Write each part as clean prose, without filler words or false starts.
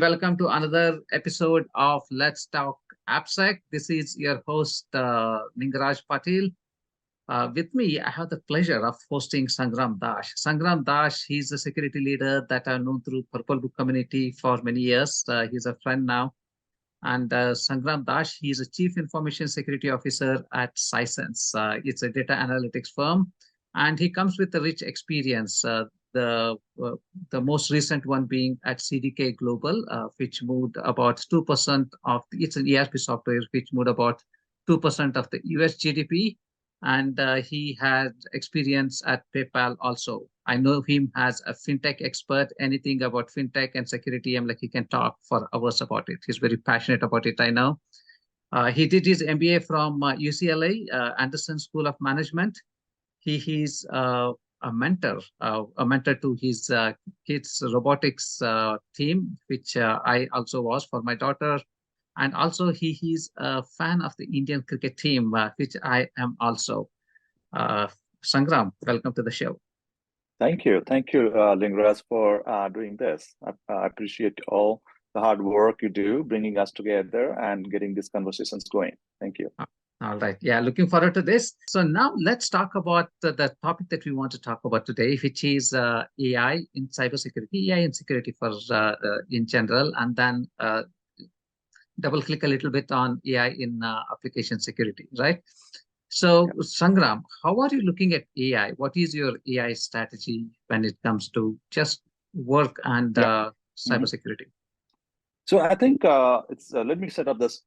Welcome to another episode of Let's Talk AppSec. This is your host, 𝗙𝗲𝗵𝗁. With me, I have the pleasure of hosting Sangram Dash. Sangram Dash, he's a security leader that I've known through Purple Book community for many years. He's a friend now. And Sangram Dash, he's a Chief Information Security Officer at Sisense. It's a data analytics firm, and he comes with a rich experience. The most recent one being at CDK Global, which moved about 2% of, it's an ERP software, which moved about 2% of the US GDP. And he had experience at PayPal also. I know him as a fintech expert. Anything about fintech and security, I'm like, he can talk for hours about it. He's very passionate about it, I know. He did his MBA from UCLA, Anderson School of Management. He's a mentor to his kids' robotics team, which I also was for my daughter. And also he's a fan of the Indian cricket team, which I am also. Sangram, welcome to the show. Thank you, 𝗙𝗵𝗁, for doing this. I appreciate all the hard work you do, bringing us together and getting these conversations going. Thank you. All right. Yeah, looking forward to this. So now let's talk about the topic that we want to talk about today, which is AI in cybersecurity, AI in security for in general, and then double click a little bit on AI in application security, right? So Sangram, how are you looking at AI? What is your AI strategy when it comes to just work and cybersecurity? So I think let me set up this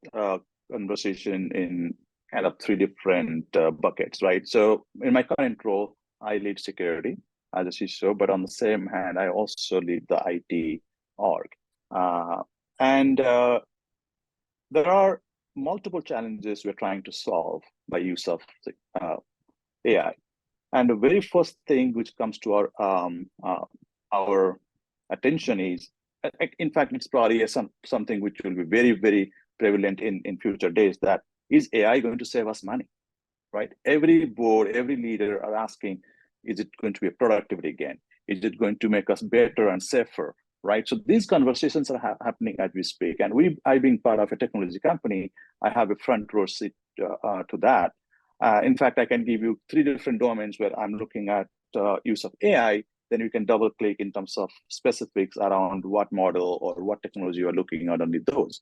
conversation in kind of three different buckets, right? So in my current role, I lead security as a CISO, but on the same hand, I also lead the IT org. There are multiple challenges we're trying to solve by use of AI. And the very first thing which comes to our attention is, in fact, it's probably something which will be very, very prevalent in future days, that is AI going to save us money, right? Every board, every leader are asking, is it going to be a productivity gain? Is it going to make us better and safer? Right, so these conversations are happening as we speak, and I, being part of a technology company, I have a front row seat to that. In fact, I can give you three different domains where I'm looking at use of AI. Then you can double click in terms of specifics around what model or what technology you are looking at underneath those.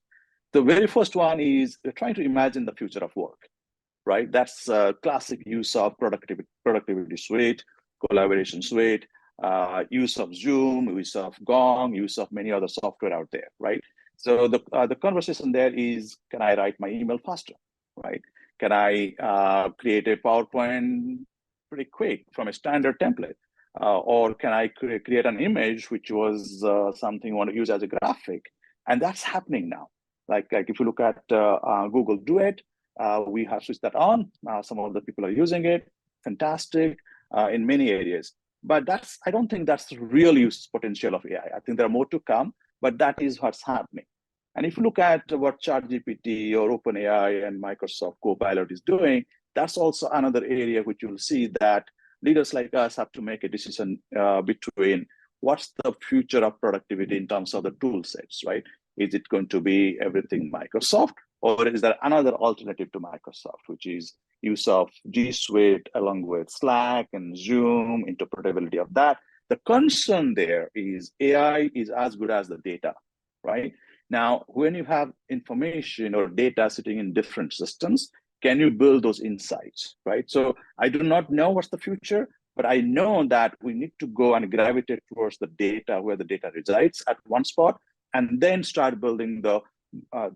The very first one is we're trying to imagine the future of work, right? That's classic use of productivity suite, collaboration suite. Use of Zoom, use of Gong, use of many other software out there, right? So the conversation there is, can I write my email faster, right? Can I create a PowerPoint pretty quick from a standard template? Or can I create an image which was something you want to use as a graphic? And that's happening now. Like if you look at Google Duet, we have switched that on. Some of the people are using it. Fantastic in many areas. But I don't think that's the real use potential of AI. I think there are more to come, but that is what's happening. And if you look at what ChatGPT or OpenAI and Microsoft Copilot is doing, that's also another area which you'll see that leaders like us have to make a decision between what's the future of productivity in terms of the tool sets, right? Is it going to be everything Microsoft, or is there another alternative to Microsoft, which is use of G Suite along with Slack and Zoom, interpretability of that? The concern there is AI is as good as the data, right? Now, when you have information or data sitting in different systems, can you build those insights, right? So I do not know what's the future, but I know that we need to go and gravitate towards the data where the data resides at one spot, and then start building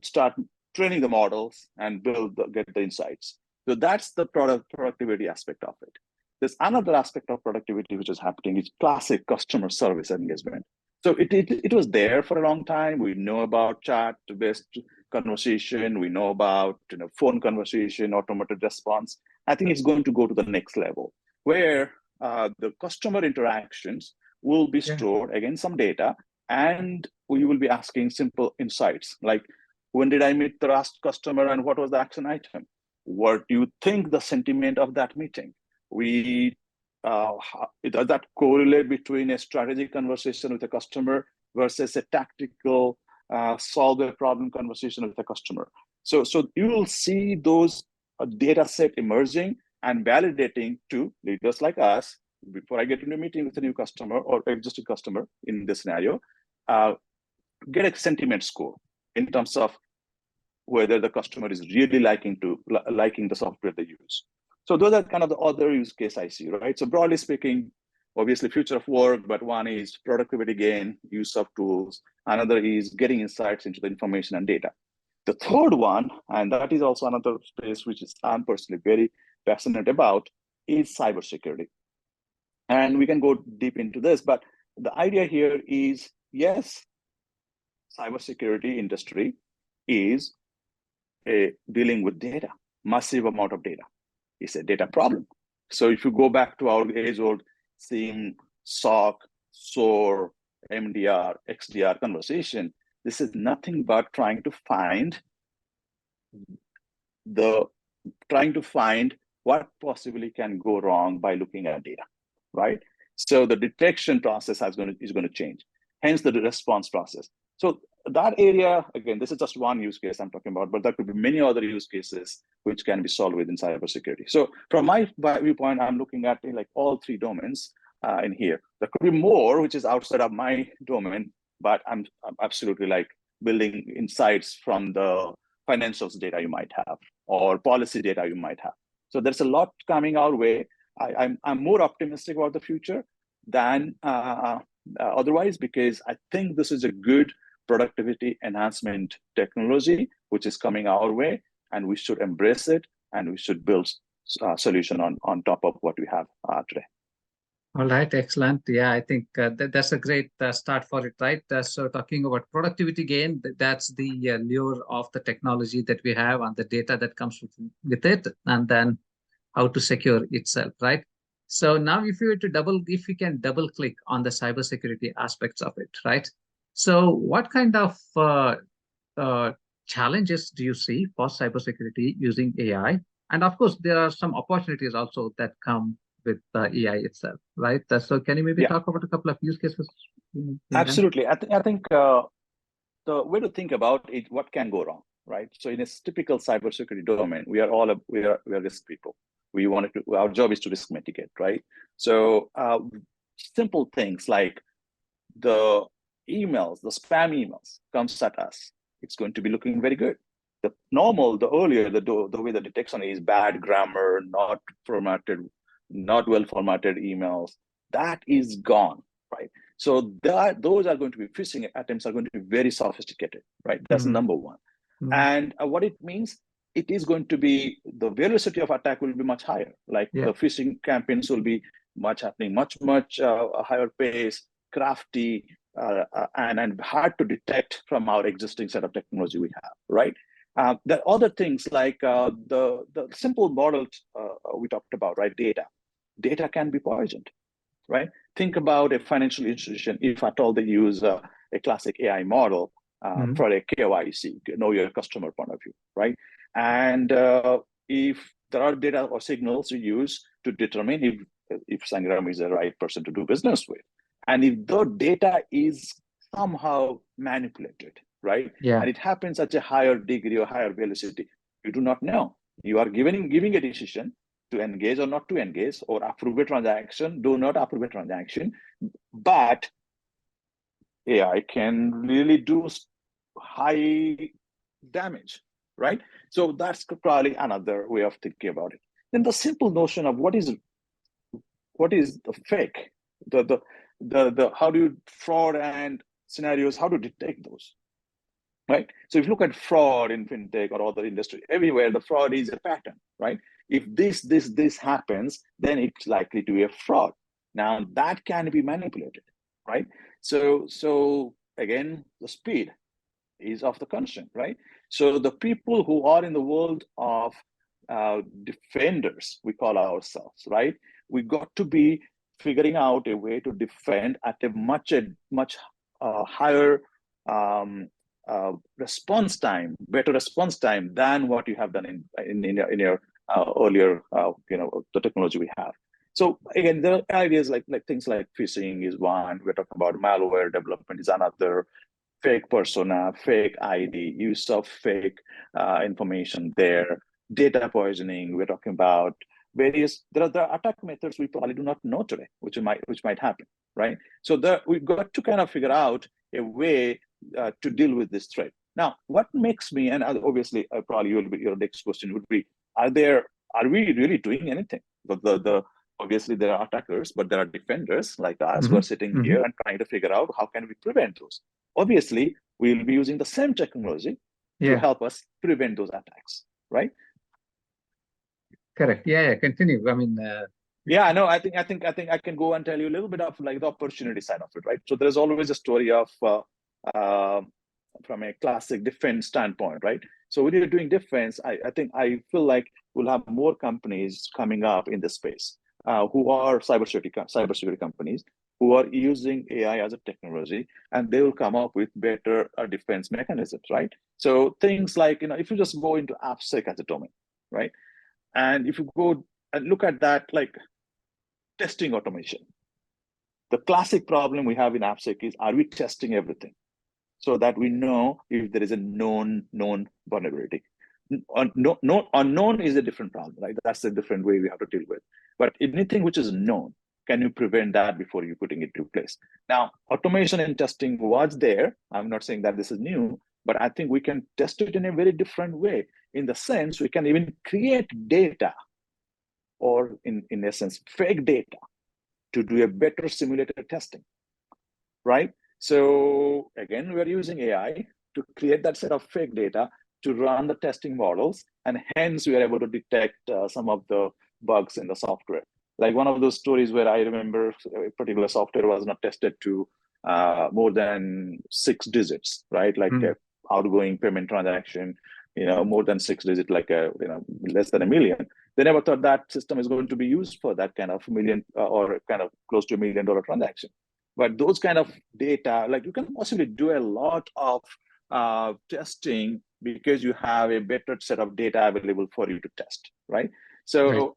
start training the models and get the insights. So that's the productivity aspect of it. There's another aspect of productivity which is happening, is classic customer service engagement. So it was there for a long time. We know about chat-based conversation. We know about phone conversation, automated response. I think it's going to go to the next level, where the customer interactions will be stored against some data, and we will be asking simple insights like, when did I meet the last customer and what was the action item? What do you think the sentiment of that meeting? Does that correlate between a strategic conversation with a customer versus a tactical solve a problem conversation with a customer. So you will see those data set emerging and validating to leaders like us. Before I get into a meeting with a new customer or existing customer in this scenario, get a sentiment score in terms of whether the customer is really liking the software they use. So those are kind of the other use case I see, right? So broadly speaking, obviously future of work, but one is productivity gain, use of tools. Another is getting insights into the information and data. The third one, and that is also another space which I'm personally very passionate about, is cybersecurity. And we can go deep into this, but the idea here is, yes, cybersecurity industry is dealing with data, massive amount of data. It's a data problem. So if you go back to our age-old SIEM, SOC, SOAR, MDR, XDR conversation, this is nothing but trying to find what possibly can go wrong by looking at data, right? So the detection process is going to change, hence the response process. So that area, again, this is just one use case I'm talking about, but there could be many other use cases which can be solved within cybersecurity. So from my viewpoint, I'm looking at like all three domains in here. There could be more, which is outside of my domain, but I'm absolutely like building insights from the financials data you might have or policy data you might have. So there's a lot coming our way. I'm more optimistic about the future than otherwise, because I think this is a good productivity enhancement technology which is coming our way, and we should embrace it, and we should build a solution on top of what we have today. All right, excellent. Yeah, I think that's a great start for it, right? So talking about productivity gain, that's the lure of the technology that we have and the data that comes with it, and then how to secure itself, right? So now if you can double click on the cybersecurity aspects of it, right? So what kind of challenges do you see for cybersecurity using AI? And of course, there are some opportunities also that come with AI itself, right? So can you maybe talk about a couple of use cases? Absolutely. I think the way to think about it, what can go wrong, right? So in a typical cybersecurity domain, we are risk people. Our job is to risk mitigate, right? So simple things like the emails, the spam emails comes at us, it's going to be looking very good. The way the detection is bad grammar, not well formatted emails, that is gone, right? So those are going to be phishing attempts are going to be very sophisticated, right? That's number one. And what it means, it is going to be, the velocity of attack will be much higher. Like the phishing campaigns will be much higher pace, crafty, and hard to detect from our existing set of technology we have, right? There are other things like the simple model we talked about, right? Data can be poisoned, right? Think about a financial institution, if at all they use a classic AI model for a KYC, know your customer point of view, right? And if there are data or signals you use to determine if Sangram is the right person to do business with, and if the data is somehow manipulated, right? And it happens at a higher degree or higher velocity, you do not know. You are giving a decision to engage or not to engage, or approve a transaction, do not approve a transaction, but AI can really do high damage, right? So that's probably another way of thinking about it. Then the simple notion of what is the fake, the how do you fraud and scenarios, how to detect those, right? So if you look at fraud in fintech or other industry, everywhere the fraud is a pattern, right? If this happens, then it's likely to be a fraud. Now that can be manipulated, right? So again, the speed is of the concern, right? So the people who are in the world of defenders, we call ourselves, right? We got to be figuring out a way to defend at a much higher response time, better response time than what you have done in your earlier, the technology we have. So again, there are ideas like things like phishing is one. We're talking about malware development is another. fake persona, fake ID, use of fake information there, data poisoning. We're talking about various. There are attack methods we probably do not know today, which might happen, right? So we've got to kind of figure out a way to deal with this threat. Now, what makes me, and obviously, probably your next question would be, are we really doing anything? Obviously there are attackers, but there are defenders like us who are sitting here and trying to figure out how can we prevent those. Obviously, we'll be using the same technology to help us prevent those attacks, right? Correct. Yeah. Continue. I mean, yeah, no, I think I can go and tell you a little bit of like the opportunity side of it, right? So there's always a story of from a classic defense standpoint, right? So when you're doing defense, I feel like we'll have more companies coming up in this space who are cybersecurity companies who are using AI as a technology, and they will come up with better defense mechanisms, right? So things like, if you just go into AppSec as a domain, right? And if you go and look at that, like testing automation, the classic problem we have in AppSec is, are we testing everything so that we know if there is a known vulnerability? Unknown is a different problem, right? That's a different way we have to deal with. But anything which is known, can you prevent that before you putting it into place? Now, automation and testing was there. I'm not saying that this is new, but I think we can test it in a very different way. In the sense, we can even create data, or in essence, fake data, to do a better simulated testing, right? So again, we're using AI to create that set of fake data to run the testing models, and hence we are able to detect some of the bugs in the software. Like one of those stories where I remember a particular software was not tested to more than 6 digits, right? Like a outgoing payment transaction, more than 6 digits, like less than 1 million. They never thought that system is going to be used for that kind of million or kind of close to $1 million transaction. But those kind of data, like you can possibly do a lot of testing because you have a better set of data available for you to test, right? So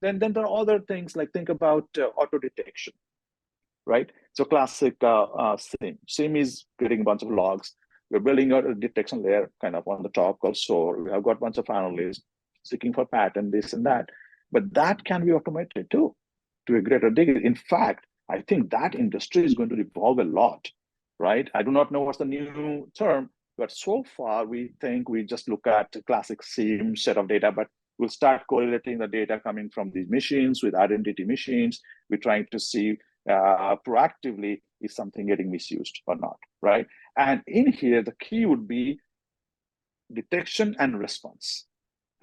then there are other things, like think about auto detection, right? So classic SIEM. SIEM is getting a bunch of logs. We're building out a detection layer kind of on the top called SOAR. We have got a bunch of analysts seeking for pattern, this and that. But that can be automated too, to a greater degree. In fact, I think that industry is going to evolve a lot, right? I do not know what's the new term, but so far we think we just look at a classic SIEM set of data, but we'll start correlating the data coming from these machines with identity machines. We're trying to see proactively, is something getting misused or not, right? And in here, the key would be detection and response,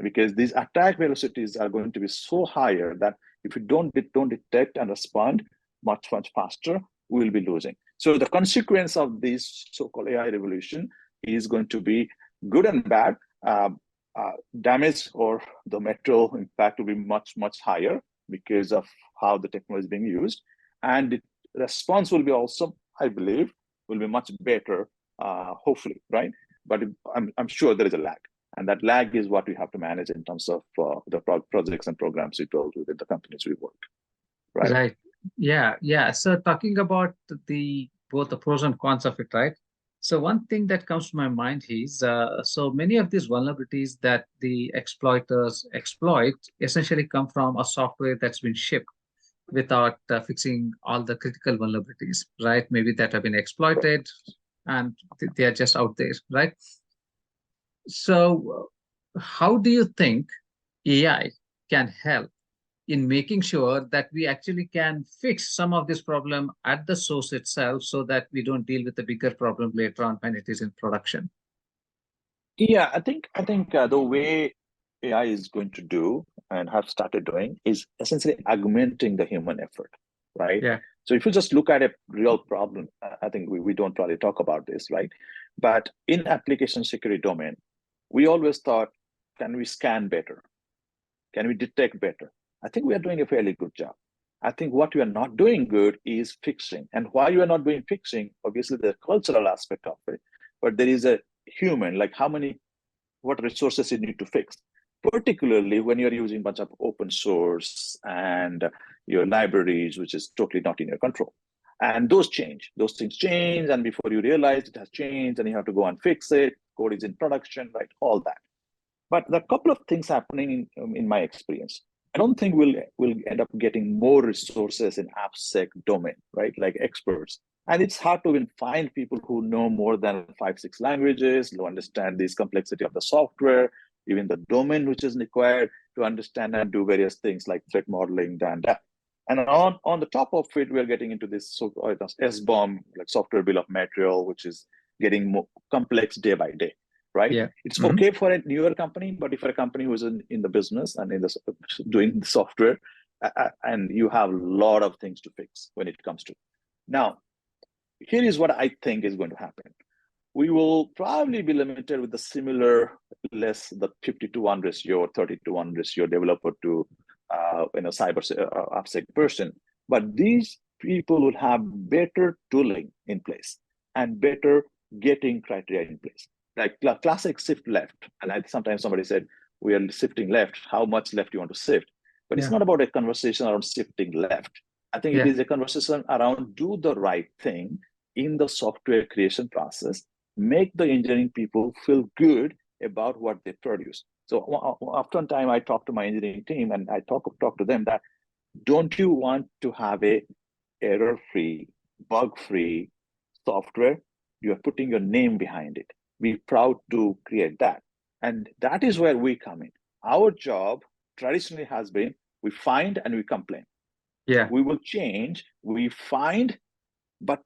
because these attack velocities are going to be so higher that if you don't detect and respond much faster, we will be losing. So the consequence of this so-called AI revolution is going to be good and bad. Damage or the material impact will be much higher because of how the technology is being used, and the response will be also, I believe, will be much better, hopefully, right? But I'm sure there is a lag, and that lag is what we have to manage in terms of the projects and programs we build within the companies we work. Right. Yeah. So talking about both the pros and cons of it, right? So one thing that comes to my mind is, so many of these vulnerabilities that the exploiters exploit essentially come from a software that's been shipped without fixing all the critical vulnerabilities, right? Maybe that have been exploited and they are just out there, right? So how do you think AI can help in making sure that we actually can fix some of this problem at the source itself, so that we don't deal with the bigger problem later on when it is in production? Yeah, I think the way AI is going to do and have started doing is essentially augmenting the human effort, right? Yeah. So if you just look at a real problem, I think we don't really talk about this, right? But in application security domain, we always thought, can we scan better? Can we detect better? I think we are doing a fairly good job. I think what we are not doing good is fixing. And why you are not doing fixing, obviously the cultural aspect of it, but there is a human, like what resources you need to fix, particularly when you're using a bunch of open source and your libraries, which is totally not in your control. And those things change, and before you realize it has changed, and you have to go and fix it. Code is in production, right? All that. But there are a couple of things happening in my experience. I don't think we'll end up getting more resources in AppSec domain, right? Like experts. And it's hard to even find people who know more than 5-6 languages, who understand this complexity of the software, even the domain which is required to understand and do various things like threat modeling, that. And on the top of it, we're getting into this so-called SBOM, like software bill of material, which is getting more complex day by day, right? Yeah. It's okay for a newer company, but if you're a company who's in the business and doing the software, and you have a lot of things to fix when it comes to. Now, here is what I think is going to happen. We will probably be limited with the similar, less the 50-to-1 ratio or 30-to-1 ratio developer to AppSec person. But these people will have better tooling in place and better getting criteria in place. Like classic sift left. And sometimes somebody said, we are sifting left. How much left you want to sift? But it's not about a conversation around sifting left. I think it is a conversation around do the right thing in the software creation process, make the engineering people feel good about what they produce. So oftentimes I talk to my engineering team and I talk to them that, don't you want to have a error-free, bug-free software? You are putting your name behind it. Be proud to create that. And that is where we come in. Our job traditionally has been, we find and we complain. Yeah. We will change, we find, but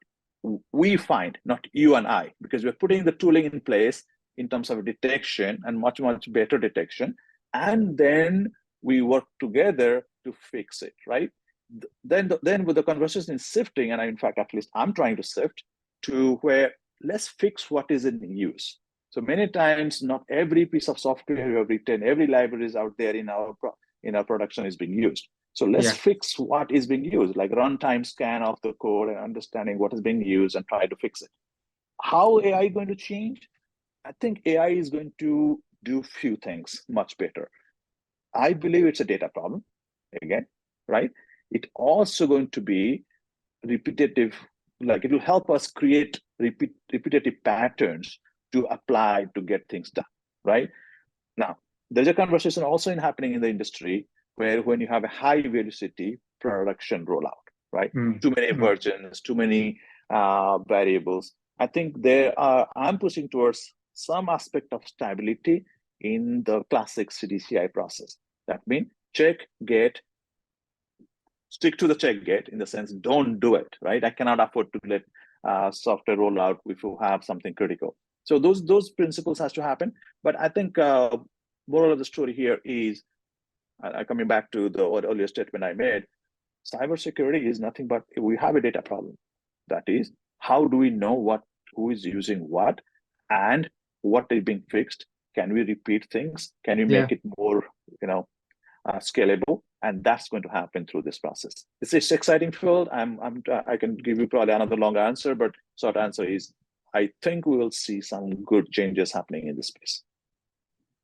we find, not you and I, because we're putting the tooling in place in terms of detection and much, much better detection. And then we work together to fix it, right? Then with the conversation in sifting, and in fact, at least I'm trying to sift to where let's fix what is in use. So many times, not every piece of software you have written, every library is out there in our production is being used. So let's fix what is being used, like runtime scan of the code and understanding what is being used and try to fix it. How AI is going to change? I think AI is going to do few things much better. I believe it's a data problem, again, right? It's also going to be repetitive, like it will help us create repetitive patterns to apply to get things done, right? Now, there's a conversation also happening in the industry where when you have a high velocity production rollout, right? Too many versions, too many variables. I think I'm pushing towards some aspect of stability in the classic CDCI process. That means check, get, stick to the check, get, in the sense, don't do it, right? I cannot afford to let software roll out if you have something critical. So those principles has to happen. But I think moral of the story here is, coming back to the earlier statement I made, cybersecurity is nothing but we have a data problem. That is, how do we know who is using what and what is being fixed? Can we repeat things? Can we make it more, scalable? And that's going to happen through this process. It's an exciting field. I can give you probably another long answer, but short answer is, I think we will see some good changes happening in this space.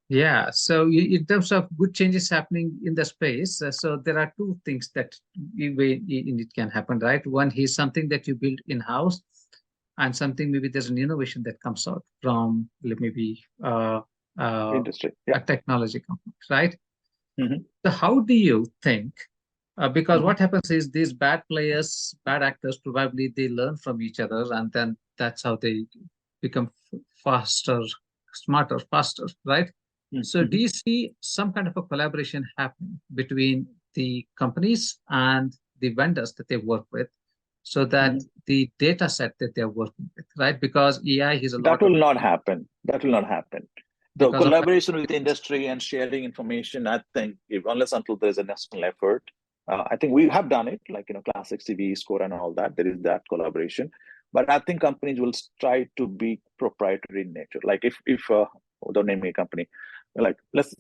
Yeah, so in terms of good changes happening in the space, so there are two things that it can happen, right? One is something that you build in-house, and something maybe there's an innovation that comes out from maybe industry, a technology company, right? So how do you think, because what happens is these bad players, bad actors, probably they learn from each other, and then that's how they become faster, smarter, faster, right? So do you see some kind of a collaboration happening between the companies and the vendors that they work with, so that the data set that they're working with, right? Because AI is a lot that will not happen. That will not happen. The collaboration with industry and sharing information, I think, unless until there's a national effort, I think we have done it, like classic CV score and all that. There is that collaboration, but I think companies will try to be proprietary in nature. Like if don't name me a company, like let's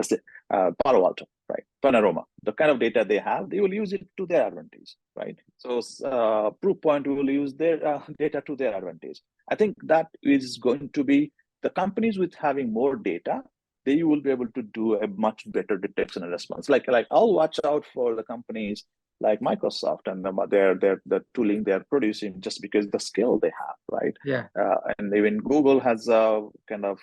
say Palo Alto, right? Panorama, the kind of data they have, they will use it to their advantage, right? So Proofpoint will use their data to their advantage. I think that is going to be the companies with having more data. They will be able to do a much better detection and response. Like I'll watch out for the companies like Microsoft and the tooling they're producing just because the skill they have, right? Yeah. And even Google has kind of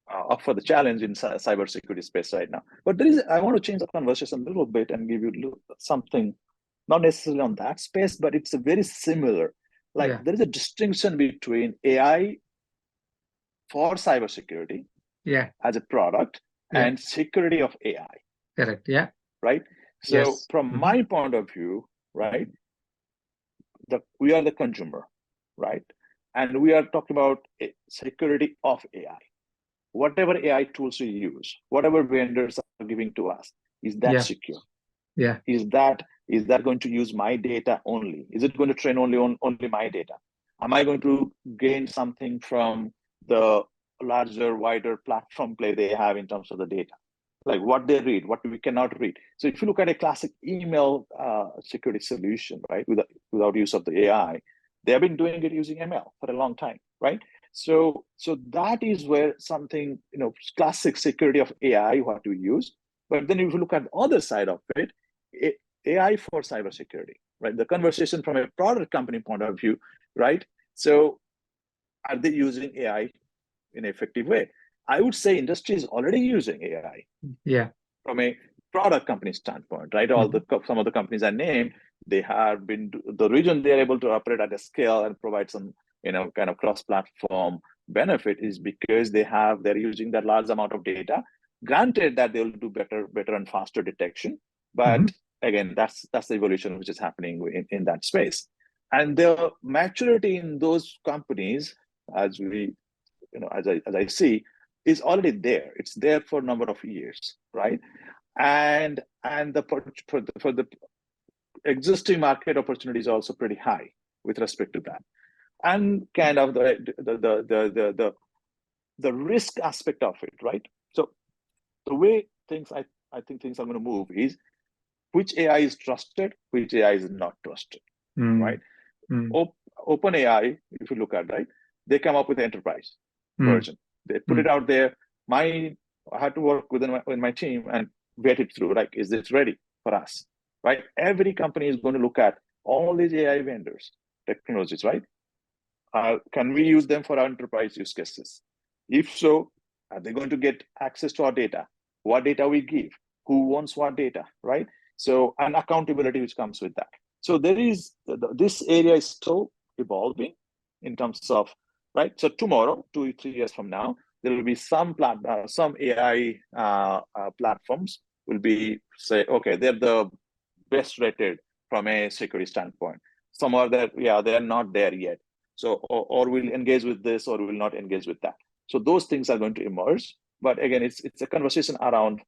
up for the challenge in cybersecurity space right now. But I want to change the conversation a little bit and give you something, not necessarily on that space, but it's a very similar. Like there is a distinction between AI for cybersecurity as a product and security of AI. Correct. Yeah. Right. So from my point of view, right, we are the consumer, right? And we are talking about security of AI. Whatever AI tools we use, whatever vendors are giving to us, is that secure? Yeah. Is that going to use my data only? Is it going to train only my data? Am I going to gain something from the larger, wider platform play they have in terms of the data? Like what they read, what we cannot read. So if you look at a classic email security solution, right, without use of the AI, they have been doing it using ML for a long time, right? So that is where something, classic security of AI, what we use. But then if you look at the other side of it, AI for cybersecurity, right? The conversation from a product company point of view, right? So are they using AI in an effective way? I would say industry is already using AI. Yeah. From a product company standpoint, right? Some of the companies I named, they have been the reason they're able to operate at a scale and provide some, kind of cross-platform benefit is because they're using that large amount of data. Granted that they'll do better and faster detection, but again, that's the evolution which is happening in that space. And the maturity in those companies, as I see, is already there. It's there for a number of years, right? And for the existing market opportunity is also pretty high with respect to that. And kind of the risk aspect of it, right? So the way I think things are going to move is which AI is trusted, which AI is not trusted, right? OpenAI, if you look at, right, they come up with the enterprise version. They put it out there. I had to work with my team and vet it through. Like, is this ready for us? Right? Every company is going to look at all these AI vendors, technologies, right? Can we use them for our enterprise use cases? If so, are they going to get access to our data? What data we give? Who wants what data, right? So, and accountability which comes with that. So there is, this area is still evolving in terms of, right? So tomorrow, 2-3 years from now, there will be some AI platforms will be say, okay, they're the best rated from a security standpoint. Some are there, they're not there yet. So, or we'll engage with this or will not engage with that. So those things are going to emerge. But again, it's a conversation around,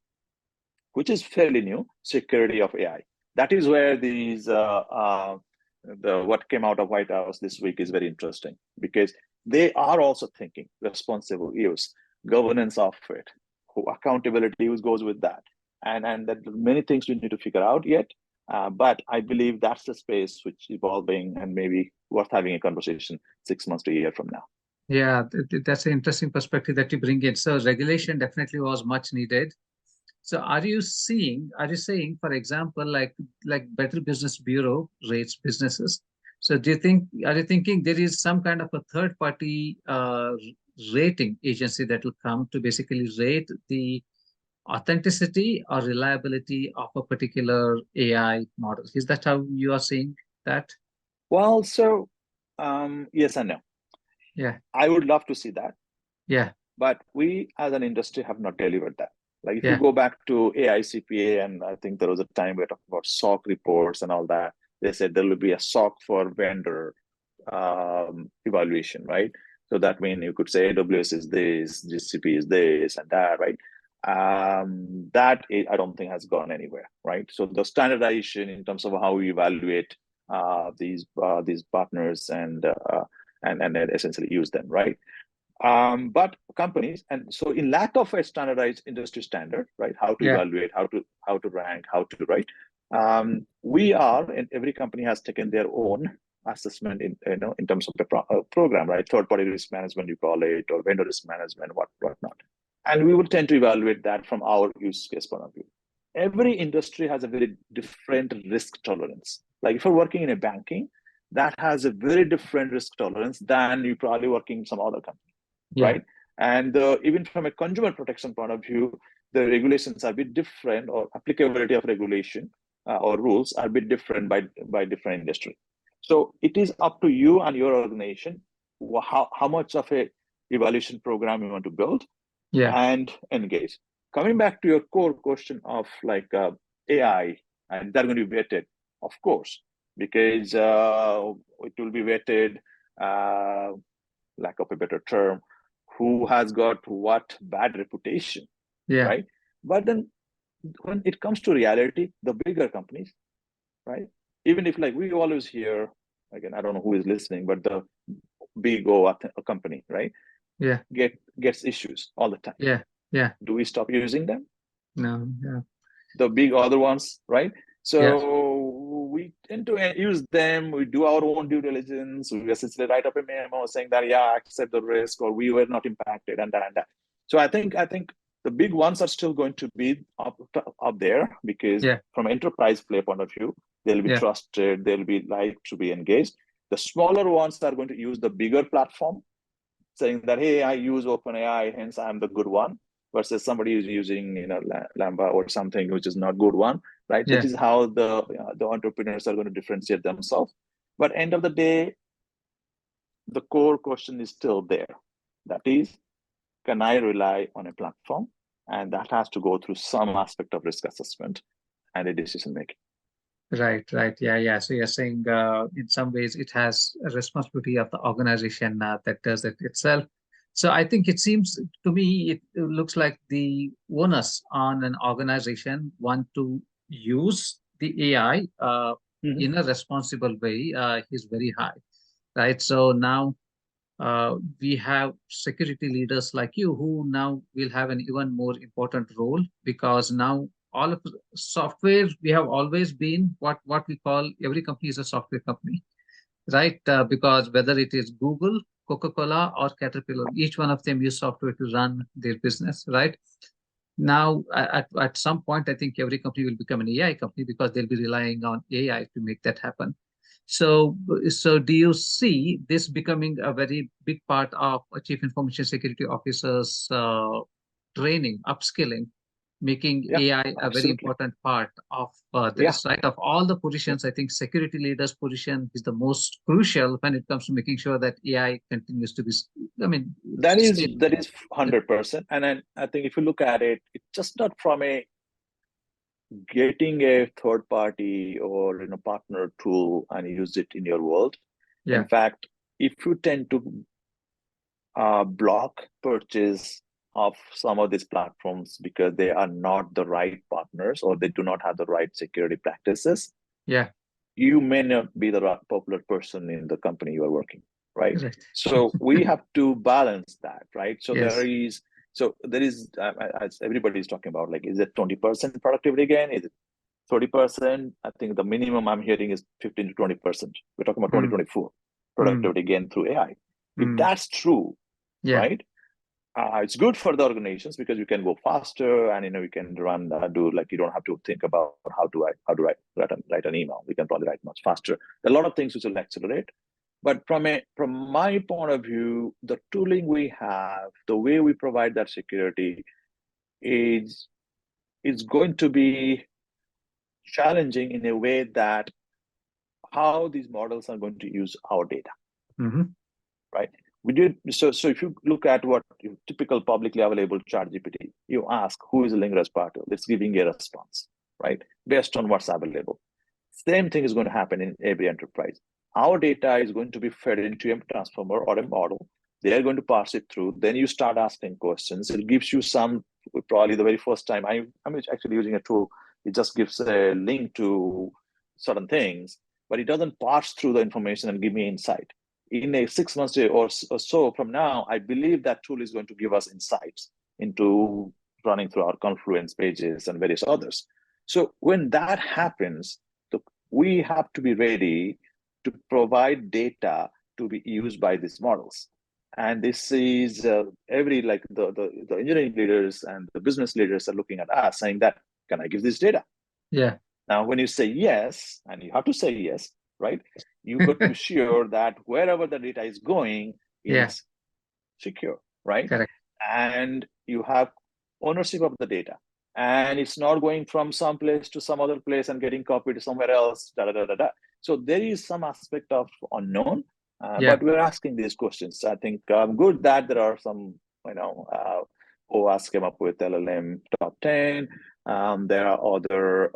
which is fairly new, security of AI. That is where these what came out of White House this week is very interesting, because they are also thinking responsible use, governance of it, accountability goes with that, and that many things we need to figure out yet. But I believe that's the space which is evolving and maybe worth having a conversation 6 months to a year from now. Yeah, that's an interesting perspective that you bring in. So regulation definitely was much needed. So are you saying, for example, like Better Business Bureau rates businesses? So are you thinking there is some kind of a third party rating agency that will come to basically rate the authenticity or reliability of a particular AI model? Is that how you are seeing that? Well, so yes and no. Yeah. I would love to see that. Yeah. But we as an industry have not delivered that. Like if you go back to AICPA, and I think there was a time we were talking about SOC reports and all that, they said there will be a SOC for vendor evaluation, right? So that means you could say AWS is this, GCP is this and that, right? That I don't think has gone anywhere, right? So the standardization in terms of how we evaluate these partners and essentially use them, right? But companies, and so in lack of a standardized industry standard, right? How to evaluate, how to rank, how to write. And every company has taken their own assessment in terms of the program, right? Third-party risk management, you call it, or vendor risk management, whatnot. And we will tend to evaluate that from our use case point of view. every industry has a very different risk tolerance. Like if you're working in a banking, that has a very different risk tolerance than you probably working in some other company, right? And even from a consumer protection point of view, the regulations are a bit different, or applicability of regulation or rules are a bit different by different industry. So it is up to you and your organization how much of a evaluation program you want to build and engage. Coming back to your core question of like AI, and they're going to be vetted, of course, because it will be vetted, lack of a better term, who has got what bad reputation, right? But then when it comes to reality, the bigger companies, right? Even if like we always hear, again, I don't know who is listening, but the big O company, right? Gets issues all the time. Do we stop using them? No. The big other ones, right? So we tend to use them. We do our own due diligence. We essentially write up a memo saying that, yeah, accept the risk, or we were not impacted, and that and that. So I think the big ones are still going to be up there, because from enterprise play point of view, they'll be trusted, they'll be like to be engaged. The smaller ones are going to use the bigger platform, saying that, hey, I use OpenAI, hence I'm the good one, versus somebody who's using Llama or something which is not good one, right? That is how the entrepreneurs are going to differentiate themselves. But end of the day, the core question is still there. That is, can I rely on a platform? And that has to go through some aspect of risk assessment and a decision making. Right. Yeah. So you're saying in some ways it has a responsibility of the organization that does it itself. So I think it seems to me, it looks like the onus on an organization want to use the AI in a responsible way is very high, right? So now we have security leaders like you who now will have an even more important role, because now all of software, we have always been what we call, every company is a software company, right? Because whether it is Google, Coca-Cola, or Caterpillar, each one of them use software to run their business, right? Now, at some point, I think every company will become an AI company, because they'll be relying on AI to make that happen. So do you see this becoming a very big part of a chief information security officer's training, upskilling, making AI a very important part of this, right? Of all the positions, I think security leaders position is the most crucial when it comes to making sure that AI continues to be, that is 100%. And then I think if you look at it, it's just not from a getting a third party or partner tool and use it in your world. In fact, if you tend to block purchase of some of these platforms because they are not the right partners, or they do not have the right security practices, you may not be the popular person in the company you are working, right? So we have to balance that, right? So there is, as everybody is talking about, like, is it 20% productivity again? Is it 30%? I think the minimum I'm hearing is 15 to 20%. We're talking about 2024 productivity gain through AI. If that's true, right? It's good for the organizations, because you can go faster, and you can run you don't have to think about how do I write an email. We can probably write much faster. There are a lot of things which will accelerate. But from my point of view, the tooling we have, the way we provide that security is going to be challenging in a way that how these models are going to use our data, right? So if you look at what typical publicly available ChatGPT, you ask who is a Ling Rajpatil, it's giving a response, right? Based on what's available. Same thing is going to happen in every enterprise. Our data is going to be fed into a transformer or a model. They are going to parse it through. Then you start asking questions. It gives you probably the very first time I'm actually using a tool, it just gives a link to certain things, but it doesn't parse through the information and give me insight. In a 6 months or so from now, I believe that tool is going to give us insights into running through our Confluence pages and various others. So when that happens, we have to be ready to provide data to be used by these models. And this is the engineering leaders and the business leaders are looking at us saying that, can I give this data? Yeah. Now, when you say yes, and you have to say yes, right? You got to be sure that wherever the data is going is secure, right? Correct. And you have ownership of the data. And it's not going from some place to some other place and getting copied to somewhere else, da, da, da, da, da. So there is some aspect of unknown, but we're asking these questions. I think good that there are some, OWASP came up with LLM top 10. There are other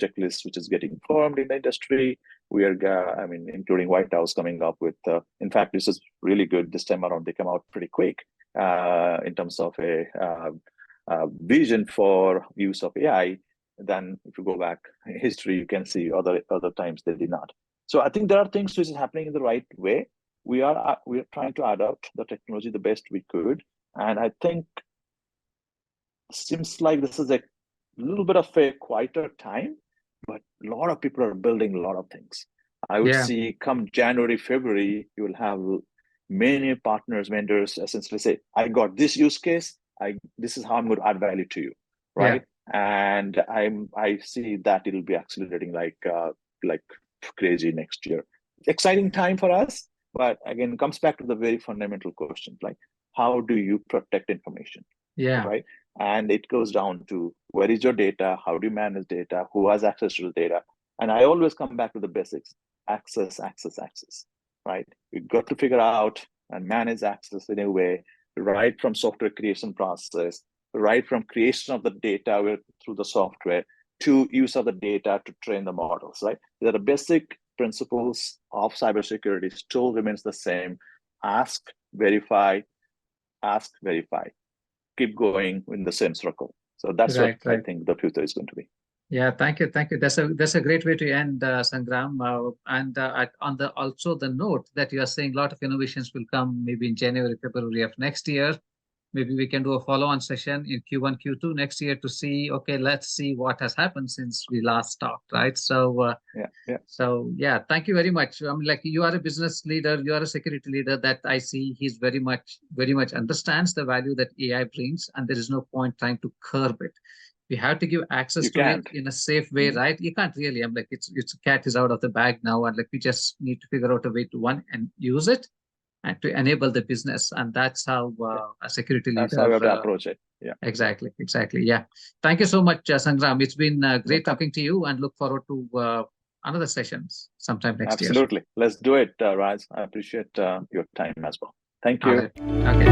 checklists which is getting formed in the industry. We are, including White House coming up with, in fact, this is really good this time around. They come out pretty quick in terms of a vision for use of AI. Then if you go back in history, you can see other times they did not. So I think there are things which is happening in the right way. We are trying to adopt the technology the best we could. And I think seems like this is a little bit of a quieter time, but a lot of people are building a lot of things. I would see come January, February, you will have many partners, vendors essentially say, I got this use case. This is how I'm going to add value to you, right? And I see that it'll be accelerating like crazy next year. Exciting time for us, but again, it comes back to the very fundamental question, like how do you protect information? Right? And it goes down to where is your data? How do you manage data? Who has access to the data? And I always come back to the basics: access, right? You've got to figure out and manage access in a way, right from software creation process, right from creation of the data through the software to use of the data to train the models, right? There are basic principles of cybersecurity still remains the same. Ask, verify, keep going in the same circle. So that's what I think the future is going to be. Yeah, thank you. That's a great way to end, Sangram. Also the note that you are saying a lot of innovations will come maybe in January, February of next year. Maybe we can do a follow-on session in Q1, Q2 next year to see, okay, let's see what has happened since we last talked, right? So, So, thank you very much. Like you are a business leader, you are a security leader that I see he's very much understands the value that AI brings, and there is no point trying to curb it. We have to give access to it in a safe way, right? You can't really. I'm like, it's cat is out of the bag now, and like we just need to figure out a way to and use it and to enable the business. And that's how a security leader. That's how we have to approach it. Yeah. Exactly. Yeah. Thank you so much, Sangram. It's been great talking to you, and look forward to another sessions sometime next year. Absolutely. Let's do it, Raj. I appreciate your time as well. Thank you. Okay.